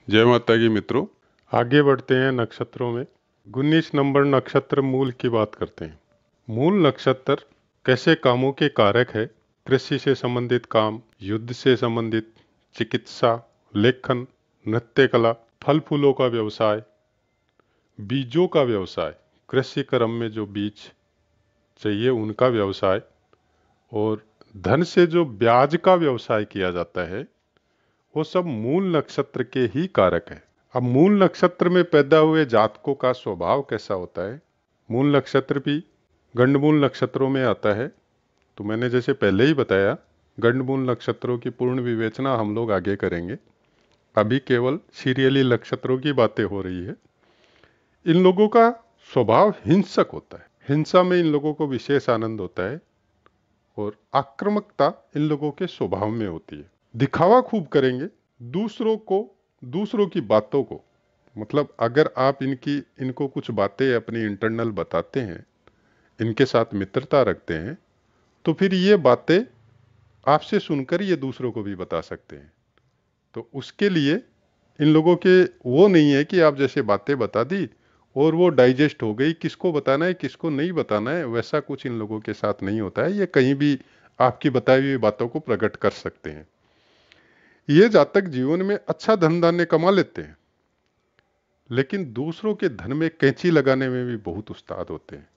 जय माता की मित्रों। आगे बढ़ते हैं नक्षत्रों में। 19 नंबर नक्षत्र मूल की बात करते हैं। मूल नक्षत्र कैसे कामों के कारक है। कृषि से संबंधित काम, युद्ध से संबंधित, चिकित्सा, लेखन, नृत्य कला, फल फूलों का व्यवसाय, बीजों का व्यवसाय, कृषि क्रम में जो बीज चाहिए उनका व्यवसाय, और धन से जो ब्याज का व्यवसाय किया जाता है वो सब मूल नक्षत्र के ही कारक है। अब मूल नक्षत्र में पैदा हुए जातकों का स्वभाव कैसा होता है। मूल नक्षत्र भी गंडमूल नक्षत्रों में आता है। तो मैंने जैसे पहले ही बताया, गंडमूल नक्षत्रों की पूर्ण विवेचना हम लोग आगे करेंगे। अभी केवल सीरियली नक्षत्रों की बातें हो रही है। इन लोगों का स्वभाव हिंसक होता है। हिंसा में इन लोगों को विशेष आनंद होता है और आक्रामकता इन लोगों के स्वभाव में होती है। दिखावा खूब करेंगे, दूसरों को, दूसरों की बातों को, मतलब अगर आप इनको कुछ बातें अपनी इंटरनल बताते हैं, इनके साथ मित्रता रखते हैं, तो फिर ये बातें आपसे सुनकर ये दूसरों को भी बता सकते हैं। तो उसके लिए इन लोगों के वो नहीं है कि आप जैसे बातें बता दी और वो डाइजेस्ट हो गई, किसको बताना है किसको नहीं बताना है, वैसा कुछ इन लोगों के साथ नहीं होता है। ये कहीं भी आपकी बताई हुई बातों को प्रकट कर सकते हैं। ये जातक जीवन में अच्छा धन धान्य कमा लेते हैं, लेकिन दूसरों के धन में कैंची लगाने में भी बहुत उस्ताद होते हैं।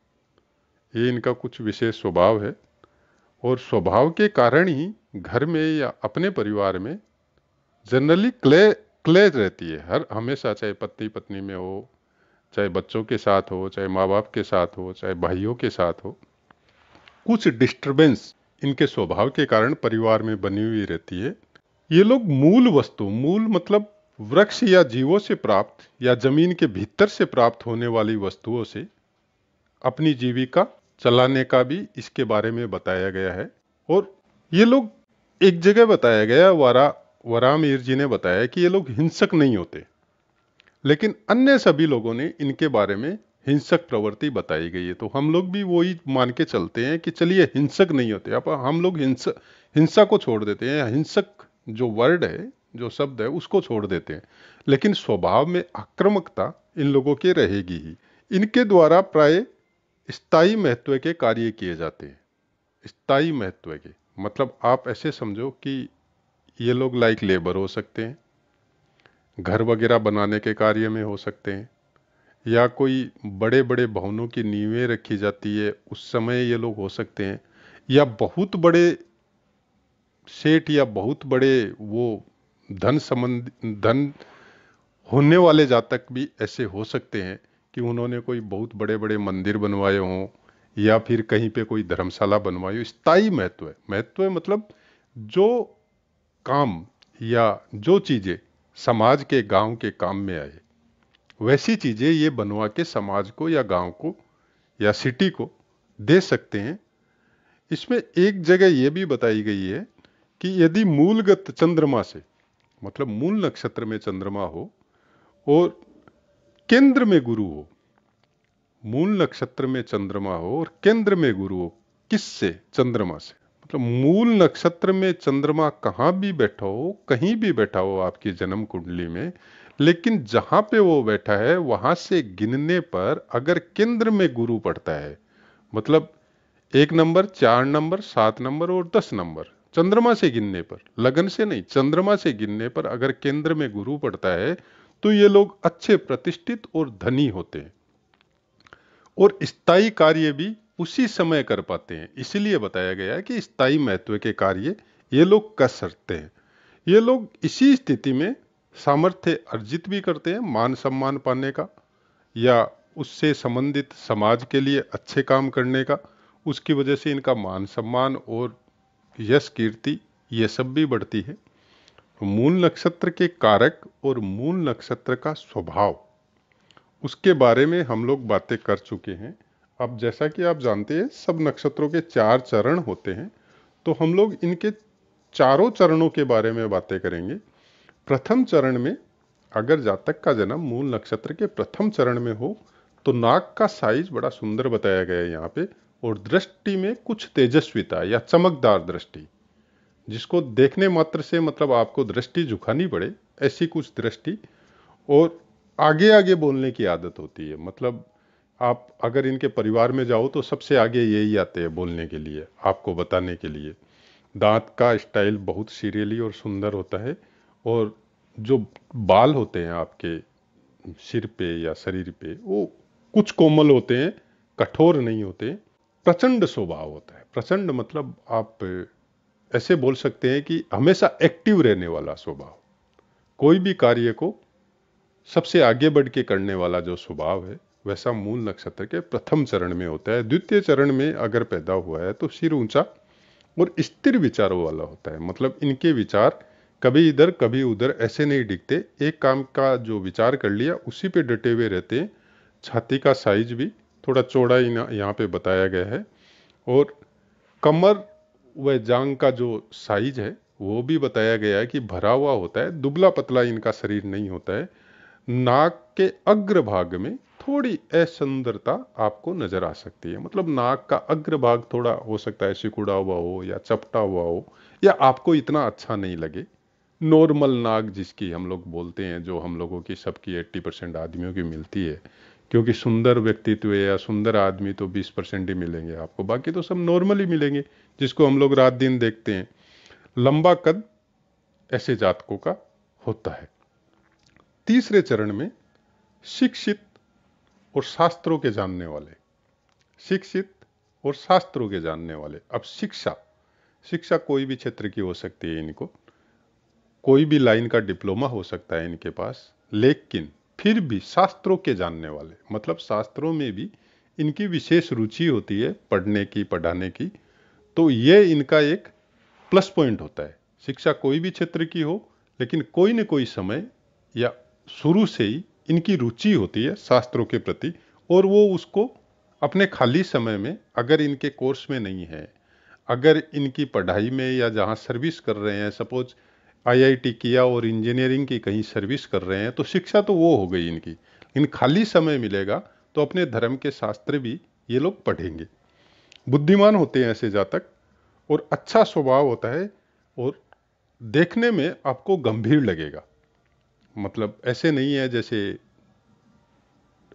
ये इनका कुछ विशेष स्वभाव है और स्वभाव के कारण ही घर में या अपने परिवार में जनरली क्लेश रहती है। हर हमेशा, चाहे पति पत्नी में हो, चाहे बच्चों के साथ हो, चाहे माँ बाप के साथ हो, चाहे भाइयों के साथ हो, कुछ डिस्टरबेंस इनके स्वभाव के कारण परिवार में बनी हुई रहती है। ये लोग मूल वस्तु, मूल मतलब वृक्ष या जीवों से प्राप्त या जमीन के भीतर से प्राप्त होने वाली वस्तुओं से अपनी जीविका चलाने का भी इसके बारे में बताया गया है। और ये लोग, एक जगह बताया गया, वरामीर जी ने बताया कि ये लोग हिंसक नहीं होते, लेकिन अन्य सभी लोगों ने इनके बारे में हिंसक प्रवृत्ति बताई गई है। तो हम लोग भी वही मान के चलते हैं कि चलिए हिंसक नहीं होते। अब हम लोग हिंसा को छोड़ देते हैं, हिंसक जो वर्ड है, जो शब्द है, उसको छोड़ देते हैं, लेकिन स्वभाव में आक्रामकता इन लोगों के रहेगी ही। इनके द्वारा प्राय स्थायी महत्व के कार्य किए जाते हैं। स्थायी महत्व के मतलब आप ऐसे समझो कि ये लोग लाइक लेबर हो सकते हैं, घर वगैरह बनाने के कार्य में हो सकते हैं, या कोई बड़े बड़े भवनों की नींवें रखी जाती है उस समय ये लोग हो सकते हैं, या बहुत बड़े सेठ या बहुत बड़े वो धन होने वाले जातक भी ऐसे हो सकते हैं कि उन्होंने कोई बहुत बड़े बड़े मंदिर बनवाए हों या फिर कहीं पे कोई धर्मशाला बनवाई हो। स्थायी महत्व है। महत्व है मतलब जो काम या जो चीजें समाज के, गांव के काम में आए, वैसी चीजें ये बनवा के समाज को या गांव को या सिटी को दे सकते हैं। इसमें एक जगह यह भी बताई गई है कि यदि मूलगत चंद्रमा से, मतलब मूल नक्षत्र में चंद्रमा हो और केंद्र में गुरु हो, मूल नक्षत्र में चंद्रमा हो और केंद्र में गुरु हो, किससे? चंद्रमा से। मतलब मूल नक्षत्र में चंद्रमा कहां भी बैठा हो, कहीं भी बैठा हो आपकी जन्म कुंडली में, लेकिन जहां पे वो बैठा है वहां से गिनने पर अगर केंद्र में गुरु पड़ता है, मतलब 1 नंबर, 4 नंबर, 7 नंबर और 10 नंबर, चंद्रमा से गिनने पर, लगन से नहीं, चंद्रमा से गिनने पर अगर केंद्र में गुरु पड़ता है तो ये लोग अच्छे, प्रतिष्ठित और धनी होते हैं और स्थायी कार्य भी उसी समय कर पाते हैं। इसीलिए बताया गया है कि स्थायी महत्व के कार्य ये लोग कर सकते हैं। ये लोग इसी स्थिति में सामर्थ्य अर्जित भी करते हैं, मान सम्मान पाने का या उससे संबंधित समाज के लिए अच्छे काम करने का। उसकी वजह से इनका मान सम्मान और यश कीर्ति ये सब भी बढ़ती है। मूल नक्षत्र के कारक और मूल नक्षत्र का स्वभाव, उसके बारे में हम लोग बातें कर चुके हैं। अब जैसा कि आप जानते हैं सब नक्षत्रों के 4 चरण होते हैं, तो हम लोग इनके चारों चरणों के बारे में बातें करेंगे। प्रथम चरण में अगर जातक का जन्म मूल नक्षत्र के प्रथम चरण में हो तो नाक का साइज बड़ा सुंदर बताया गया है यहाँ पे, और दृष्टि में कुछ तेजस्विता या चमकदार दृष्टि, जिसको देखने मात्र से मतलब आपको दृष्टि झुकानी पड़े, ऐसी कुछ दृष्टि और आगे आगे बोलने की आदत होती है। मतलब आप अगर इनके परिवार में जाओ तो सबसे आगे यही आते हैं बोलने के लिए, आपको बताने के लिए। दांत का स्टाइल बहुत सीरियली और सुंदर होता है, और जो बाल होते हैं आपके सिर पे या शरीर पे, वो कुछ कोमल होते हैं, कठोर नहीं होते। प्रचंड स्वभाव होता है। प्रचंड मतलब आप ऐसे बोल सकते हैं कि हमेशा एक्टिव रहने वाला स्वभाव। कोई भी कार्य को सबसे आगे बढ़ के करने वाला जो स्वभाव है, वैसा मूल नक्षत्र के प्रथम चरण में होता है। द्वितीय चरण में अगर पैदा हुआ है तो सिर ऊंचा और स्थिर विचारों वाला होता है। मतलब इनके विचार कभी इधर कभी उधर ऐसे नहीं दिखते। एक काम का जो विचार कर लिया उसी पे डटे हुए रहते हैं। छाती का साइज भी थोड़ा चौड़ा यहाँ पे बताया गया है, और कमर व जांग का जो साइज है वो भी बताया गया है कि भरा हुआ होता है, दुबला पतला इनका शरीर नहीं होता है। नाक के अग्रभाग में थोड़ी असुंदरता आपको नजर आ सकती है। मतलब नाक का अग्रभाग थोड़ा हो सकता है सिकुड़ा हुआ हो या चपटा हुआ हो, या आपको इतना अच्छा नहीं लगे। नॉर्मल नाक जिसकी हम लोग बोलते हैं, जो हम लोगों की सबकी 80% आदमियों की मिलती है, क्योंकि सुंदर व्यक्तित्व या सुंदर आदमी तो 20% ही मिलेंगे आपको, बाकी तो सब नॉर्मल ही मिलेंगे, जिसको हम लोग रात दिन देखते हैं। लंबा कद ऐसे जातकों का होता है। तीसरे चरण में शिक्षित और शास्त्रों के जानने वाले, शिक्षित और शास्त्रों के जानने वाले। अब शिक्षा, शिक्षा कोई भी क्षेत्र की हो सकती है, इनको कोई भी लाइन का डिप्लोमा हो सकता है इनके पास, लेकिन फिर भी शास्त्रों के जानने वाले, मतलब शास्त्रों में भी इनकी विशेष रुचि होती है पढ़ने की, पढ़ाने की। तो ये इनका एक प्लस पॉइंट होता है। शिक्षा कोई भी क्षेत्र की हो, लेकिन कोई न कोई समय या शुरू से ही इनकी रुचि होती है शास्त्रों के प्रति, और वो उसको अपने खाली समय में, अगर इनके कोर्स में नहीं है, अगर इनकी पढ़ाई में या जहाँ सर्विस कर रहे हैं, सपोज आईआईटी किया और इंजीनियरिंग की कहीं सर्विस कर रहे हैं, तो शिक्षा तो वो हो गई इनकी। इन खाली समय मिलेगा तो अपने धर्म के शास्त्र भी ये लोग पढ़ेंगे। बुद्धिमान होते हैं ऐसे जातक, और अच्छा स्वभाव होता है, और देखने में आपको गंभीर लगेगा। मतलब ऐसे नहीं है जैसे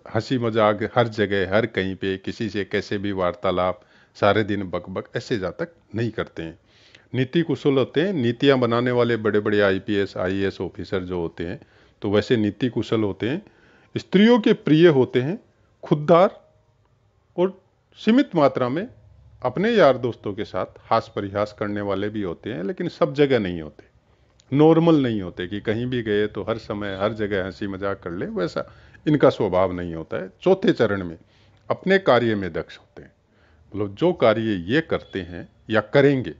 हंसी मजाक हर जगह हर कहीं पे किसी से कैसे भी वार्तालाप, सारे दिन बकबक, ऐसे जातक नहीं करते हैं। नीति कुशल होते हैं। नीतियां बनाने वाले बड़े बड़े आईपीएस आईएएस ऑफिसर जो होते हैं, तो वैसे नीति कुशल होते हैं। स्त्रियों के प्रिय होते हैं, खुददार, और सीमित मात्रा में अपने यार दोस्तों के साथ हास परिहास करने वाले भी होते हैं, लेकिन सब जगह नहीं होते। नॉर्मल नहीं होते कि कहीं भी गए तो हर समय हर जगह हंसी मजाक कर ले, वैसा इनका स्वभाव नहीं होता है। चौथे चरण में अपने कार्य में दक्ष होते हैं। मतलब जो कार्य ये करते हैं या करेंगे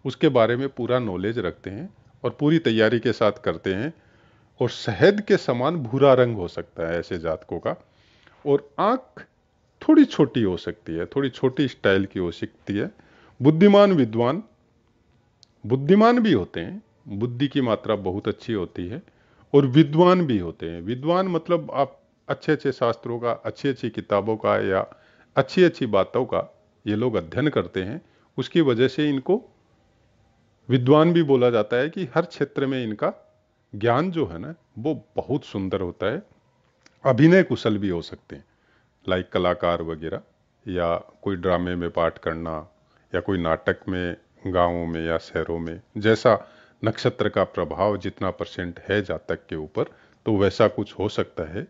उसके बारे में पूरा नॉलेज रखते हैं और पूरी तैयारी के साथ करते हैं। और शहद के समान भूरा रंग हो सकता है ऐसे जातकों का, और आंख थोड़ी छोटी हो सकती है, थोड़ी छोटी स्टाइल की हो सकती है। बुद्धिमान विद्वान, बुद्धिमान भी होते हैं, बुद्धि की मात्रा बहुत अच्छी होती है, और विद्वान भी होते हैं। विद्वान मतलब आप अच्छे अच्छे शास्त्रों का, अच्छी अच्छी किताबों का या अच्छी अच्छी बातों का ये लोग अध्ययन करते हैं। उसकी वजह से इनको विद्वान भी बोला जाता है कि हर क्षेत्र में इनका ज्ञान जो है ना वो बहुत सुंदर होता है। अभिनय कुशल भी हो सकते हैं, लाइक कलाकार वगैरह, या कोई ड्रामे में पाठ करना, या कोई नाटक में, गांवों में या शहरों में, जैसा नक्षत्र का प्रभाव जितना परसेंट है जातक के ऊपर, तो वैसा कुछ हो सकता है।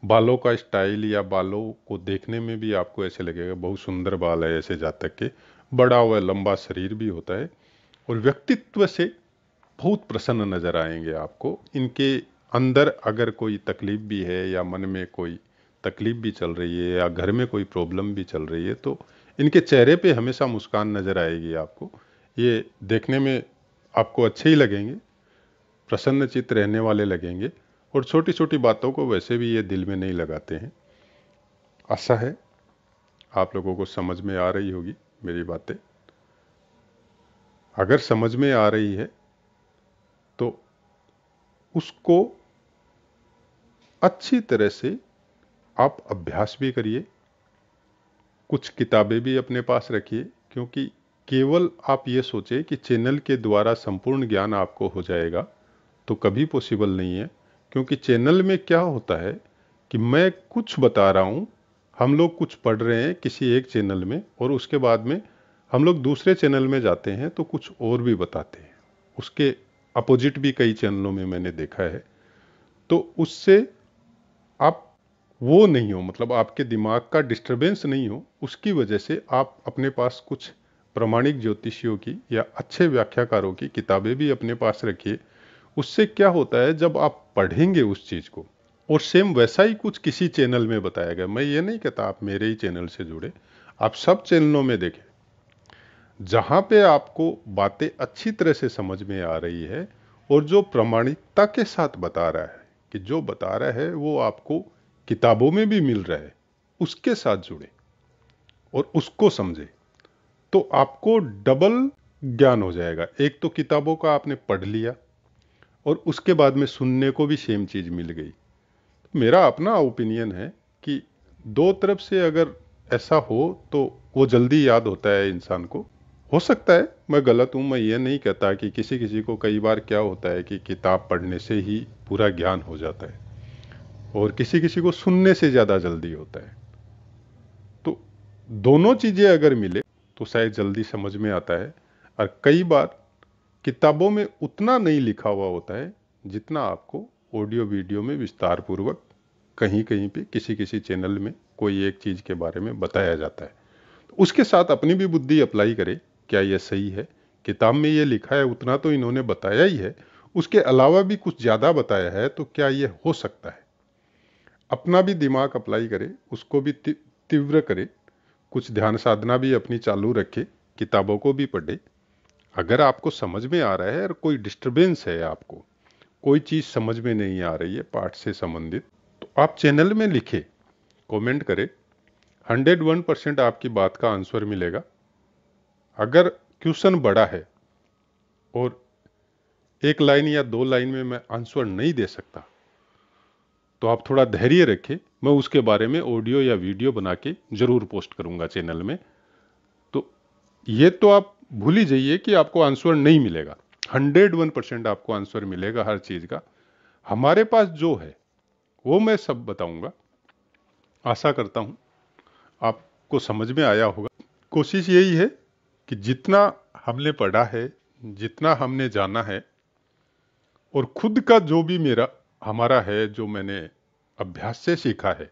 बालों का स्टाइल या बालों को देखने में भी आपको ऐसे लगेगा बहुत सुंदर बाल है ऐसे जातक के। बड़ा हुआ लंबा शरीर भी होता है, और व्यक्तित्व से बहुत प्रसन्न नजर आएंगे आपको। इनके अंदर अगर कोई तकलीफ भी है या मन में कोई तकलीफ भी चल रही है या घर में कोई प्रॉब्लम भी चल रही है, तो इनके चेहरे पे हमेशा मुस्कान नजर आएगी आपको। ये देखने में आपको अच्छे ही लगेंगे, प्रसन्न चित्त रहने वाले लगेंगे, और छोटी छोटी बातों को वैसे भी ये दिल में नहीं लगाते हैं। आशा है आप लोगों को समझ में आ रही होगी मेरी बातें। अगर समझ में आ रही है तो उसको अच्छी तरह से आप अभ्यास भी करिए, कुछ किताबें भी अपने पास रखिए, क्योंकि केवल आप ये सोचें कि चैनल के द्वारा संपूर्ण ज्ञान आपको हो जाएगा तो कभी पॉसिबल नहीं है। क्योंकि चैनल में क्या होता है कि मैं कुछ बता रहा हूँ, हम लोग कुछ पढ़ रहे हैं किसी एक चैनल में, और उसके बाद में हम लोग दूसरे चैनल में जाते हैं तो कुछ और भी बताते हैं। उसके अपोजिट भी कई चैनलों में मैंने देखा है। तो उससे आप वो नहीं हो, मतलब आपके दिमाग का डिस्टरबेंस नहीं हो, उसकी वजह से आप अपने पास कुछ प्रमाणिक ज्योतिषियों की या अच्छे व्याख्याकारों की किताबें भी अपने पास रखिए। उससे क्या होता है, जब आप पढ़ेंगे उस चीज़ को और सेम वैसा ही कुछ किसी चैनल में बताया गया, मैं ये नहीं कहता आप मेरे ही चैनल से जुड़े, आप सब चैनलों में देखें, जहां पे आपको बातें अच्छी तरह से समझ में आ रही है और जो प्रामाणिकता के साथ बता रहा है कि जो बता रहा है वो आपको किताबों में भी मिल रहा है, उसके साथ जुड़े और उसको समझे, तो आपको डबल ज्ञान हो जाएगा। एक तो किताबों का आपने पढ़ लिया और उसके बाद में सुनने को भी सेम चीज मिल गई। मेरा अपना ओपिनियन है कि दो तरफ से अगर ऐसा हो तो वो जल्दी याद होता है इंसान को। हो सकता है मैं गलत हूं, मैं ये नहीं कहता कि किसी किसी को कई बार क्या होता है कि किताब पढ़ने से ही पूरा ज्ञान हो जाता है और किसी किसी को सुनने से ज्यादा जल्दी होता है। तो दोनों चीजें अगर मिले तो शायद जल्दी समझ में आता है। और कई बार किताबों में उतना नहीं लिखा हुआ होता है जितना आपको ऑडियो वीडियो में विस्तार पूर्वक कहीं कहीं पे किसी किसी चैनल में कोई एक चीज के बारे में बताया जाता है। तो उसके साथ अपनी भी बुद्धि अप्लाई करें, क्या यह सही है, किताब में ये लिखा है उतना तो इन्होंने बताया ही है, उसके अलावा भी कुछ ज्यादा बताया है, तो क्या यह हो सकता है। अपना भी दिमाग अप्लाई करे, उसको भी तीव्र करे, कुछ ध्यान साधना भी अपनी चालू रखे, किताबों को भी पढ़े। अगर आपको समझ में आ रहा है और कोई डिस्टरबेंस है, आपको कोई चीज समझ में नहीं आ रही है पाठ से संबंधित, तो आप चैनल में लिखे, कमेंट करें, 101% आपकी बात का आंसर मिलेगा। अगर क्वेश्चन बड़ा है और एक लाइन या दो लाइन में मैं आंसर नहीं दे सकता, तो आप थोड़ा धैर्य रखें, मैं उसके बारे में ऑडियो या वीडियो बना के जरूर पोस्ट करूंगा चैनल में। तो ये तो आप भूल ही जाइए कि आपको आंसर नहीं मिलेगा, 101% आपको आंसर मिलेगा हर चीज का। हमारे पास जो है वो मैं सब बताऊंगा। आशा करता हूं आपको समझ में आया होगा। कोशिश यही है कि जितना हमने पढ़ा है, जितना हमने जाना है, और खुद का जो भी हमारा है, जो मैंने अभ्यास से सीखा है,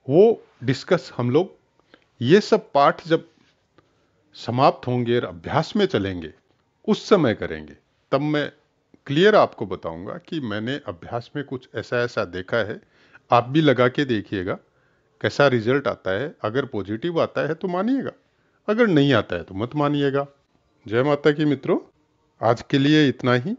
वो डिस्कस हम लोग ये सब पाठ जब समाप्त होंगे और अभ्यास में चलेंगे उस समय करेंगे। तब मैं क्लियर आपको बताऊंगा कि मैंने अभ्यास में कुछ ऐसा ऐसा देखा है। आप भी लगा के देखिएगा कैसा रिजल्ट आता है। अगर पॉजिटिव आता है तो मानिएगा, अगर नहीं आता है तो मत मानिएगा। जय माता की मित्रों, आज के लिए इतना ही।